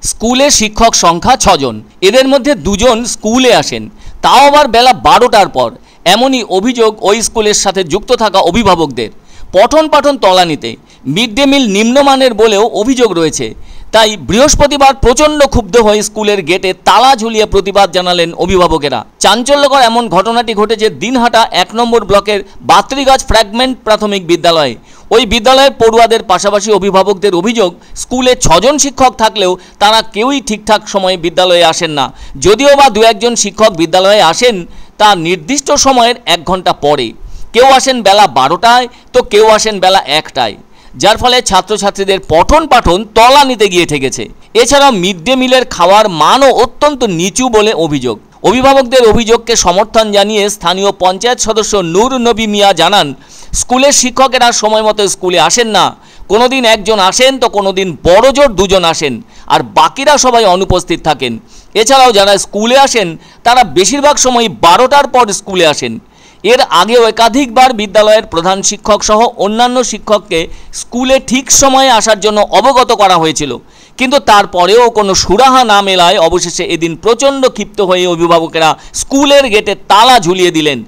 স্কুলে শিক্ষক সংখ্যা 6 জন, এদের মধ্যে 2 জন স্কুলে আসেন, তাও আবার বেলা 12টার পর। এমনই অভিযোগ ওই স্কুলের সাথে যুক্ত থাকা অভিভাবকদের। পঠন পাঠন তলানিতে, মিড ডে মিল নিম্নমানের বলেও অভিযোগ রয়েছে। তাই বৃহস্পতিবার প্রচণ্ড ক্ষুব্ধ হয়ে স্কুলের গেটে তালা ঝুলিয়ে প্রতিবাদ জানালেন অভিভাবকেরা। চাঞ্চল্যকর এমন ঘটনাটি ঘটেছে দিনহাটা 1 নম্বর ব্লকের বাত্রিগাছ ফ্র্যাগমেন্ট প্রাথমিক বিদ্যালয়ে। ওই বিদ্যালয়ের পড়ুয়াদের পাশাপাশি অভিভাবকদের অভিযোগ, স্কুলে 6 জন শিক্ষক থাকলেও তারা কেউই ঠিকঠাক সময়ে বিদ্যালয়ে আসেন না। যদিও বা 2-1 জন শিক্ষক বিদ্যালয়ে আসেন তা নির্দিষ্ট সময়ের 1 ঘন্টা পরে। কেউ আসেন বেলা 12টায় তো কেউ আসেন বেলা 1টায়, যার ফলে ছাত্রছাত্রীদের পঠন পাঠন তলানিতে গিয়ে ঠেকেছে। এছাড়াও মিড ডে মিলের খাওয়ার মানও অত্যন্ত নিচু বলে অভিযোগ। অভিভাবকদের অভিযোগকে সমর্থন জানিয়ে স্থানীয় পঞ্চায়েত সদস্য নূর নবী মিয়া জানান, স্কুলের শিক্ষকেরা সময় মতো স্কুলে আসেন না। কোনোদিন 1 জন আসেন তো কোনোদিন বড়জোর 2 জন আসেন, আর বাকিরা সবাই অনুপস্থিত থাকেন। এছাড়াও যারা স্কুলে আসেন তারা বেশিরভাগ সময় 12টার পর স্কুলে আসেন। এর আগেও একাধিকবার বিদ্যালয়ের প্রধান শিক্ষক সহ অন্যান্য শিক্ষককে স্কুলে ঠিক সময়ে আসার জন্য অবগত করা হয়েছিল, কিন্তু তারপরেও কোনো সুরাহা না মেলায় অবশেষে এদিন প্রচণ্ড ক্ষিপ্ত হয়ে অভিভাবকেরা স্কুলের গেটে তালা ঝুলিয়ে দিলেন।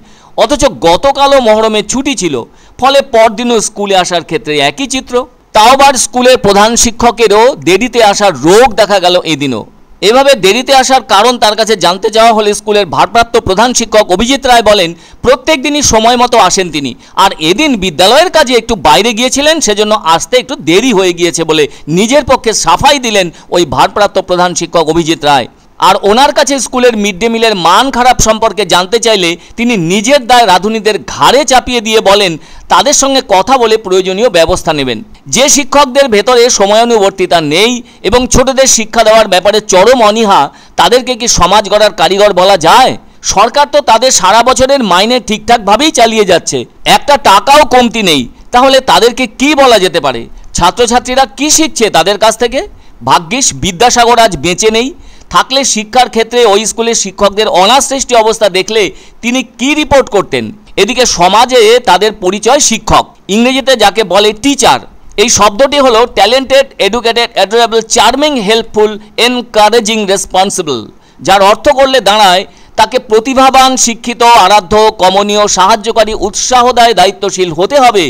অথচ গতকালও মহরমের ছুটি ছিল, ফলে পরদিনও স্কুলে আসার ক্ষেত্রে একই চিত্র। তাও আবার স্কুলের প্রধান শিক্ষকেরও দেরিতে আসার রোগ দেখা গেল এদিনও। এভাবে দেরিতে আসার কারণ তার কাছে জানতে যাওয়া হলে স্কুলের ভারপ্রাপ্ত প্রধান শিক্ষক অভিজিৎ রায় বলেন, প্রত্যেক দিনই সময় মতো আসেন তিনি, আর এদিন বিদ্যালয়ের কাজে একটু বাইরে গিয়েছিলেন, সেজন্য আসতে একটু দেরি হয়ে গিয়েছে বলে নিজের পক্ষে সাফাই দিলেন ওই ভারপ্রাপ্ত প্রধান শিক্ষক অভিজিৎ রায়। আর ওনার কাছে স্কুলের মিড ডে মিলের মান খারাপ সম্পর্কে জানতে চাইলে তিনি নিজের দায় রাঁধুনিদের ঘাড়ে চাপিয়ে দিয়ে বলেন তাদের সঙ্গে কথা বলে প্রয়োজনীয় ব্যবস্থা নেবেন। যে শিক্ষকদের ভেতরে সময়ানুবর্তিতা নেই এবং ছোটদের শিক্ষা দেওয়ার ব্যাপারে চরম অনীহা, তাদেরকে কি সমাজ গড়ার কারিগর বলা যায়? সরকার তো তাদের সারা বছরের মাইনে ঠিকঠাকভাবেই চালিয়ে যাচ্ছে, একটা টাকাও কমতি নেই, তাহলে তাদেরকে কি বলা যেতে পারে? ছাত্রছাত্রীরা কি শিখছে তাদের কাছ থেকে? ভাগ্যিস বিদ্যাসাগর আজ বেঁচে নেই, থাকলে শিক্ষার ক্ষেত্রে ওই স্কুলের শিক্ষকদের অনাসৃষ্টি অবস্থা দেখলে তিনি কি রিপোর্ট করতেন? এদিকে সমাজে তাদের পরিচয় শিক্ষক, ইংরেজিতে যাকে বলে টিচার। এই শব্দটি হলো talented, educated, adorable, charming, helpful, encouraging, responsible, যার অর্থ করলে দাঁড়ায় তাকে প্রতিভাবান, শিক্ষিত, আরাধ্য, কমনীয়, সাহায্যকারী, উৎসাহদায়ী, দায়িত্বশীল হতে হবে,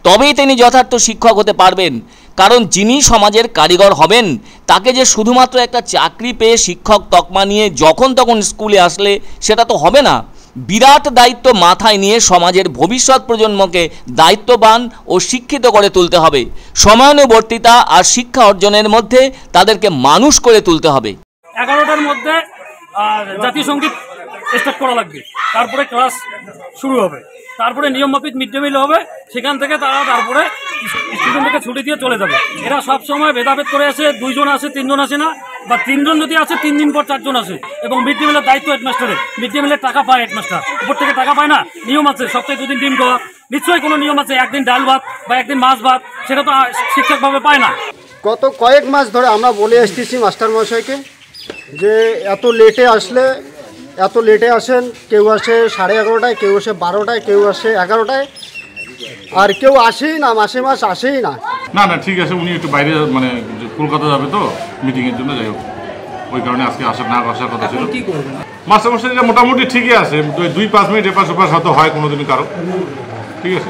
তবেই তিনি যথার্থ শিক্ষক হতে পারবেন। কারণ যিনি সমাজের কারিগর হবেন তাকে যে শুধুমাত্র একটা চাকরি পেয়ে শিক্ষক তকমা নিয়ে যখন তখন স্কুলে আসলে সেটা তো হবে না। বিরাট দায়িত্ব মাথায় নিয়ে সমাজের ভবিষ্যৎ প্রজন্মকে দায়িত্ববান ও শিক্ষিত করে তুলতে হবে। সময়ানুবর্তিতা আর শিক্ষা অর্জনের মধ্যে তাদেরকে মানুষ করে তুলতে হবে। 11টার মধ্যে জাতীয় সঙ্গীত স্টার্ট করা লাগবে, তারপরে ক্লাস শুরু হবে, তারপরে নিয়ম মাফিক মিড ডে মিল হবে, সেখান থেকে তারা তারপরে স্টুডেন্টকে ছুটি দিয়ে চলে যাবে। এরা সব সময় ভেদাভেদ করে আসে, 2 জন আসে, 3 জন আসে না, বা 3 জন যদি আসে 3 দিন পর 4 জন আসে। এবং মিড ডে মিলের দায়িত্ব হেডমাস্টারের, মিড ডে মিলের টাকা পায় হেডমাস্টার, উপর থেকে টাকা পায় না। নিয়ম আছে সপ্তাহে 2 দিন ডিম খাওয়া, নিশ্চয়ই কোনো নিয়ম আছে। একদিন ডাল ভাত বা একদিন মাছ ভাত, সেটা তো ঠিকঠাকভাবে পায় না। গত কয়েক মাস ধরে আমরা বলে এসেছি মাস্টারমশাইকে যে এত লেটে আসেন, কেউ আসে 11:30টায়, কেউ আসে 12টায়, কেউ আসে 11টায়, আর কেউ আসেই না, মাসে মাস আসেই না। না না ঠিক আছে, উনি একটু বাইরে মানে কলকাতা যাবে তো মিটিংয়ের জন্য, যাই হোক ওই কারণে আজকে আসার কথা ছিল। মাস্টারমশাইরা মোটামুটি ঠিকই আছে, 2-5 মিনিট এপাশ ওপাশ হয়তো হয় কোনোদিনই কারো, ঠিক আছে।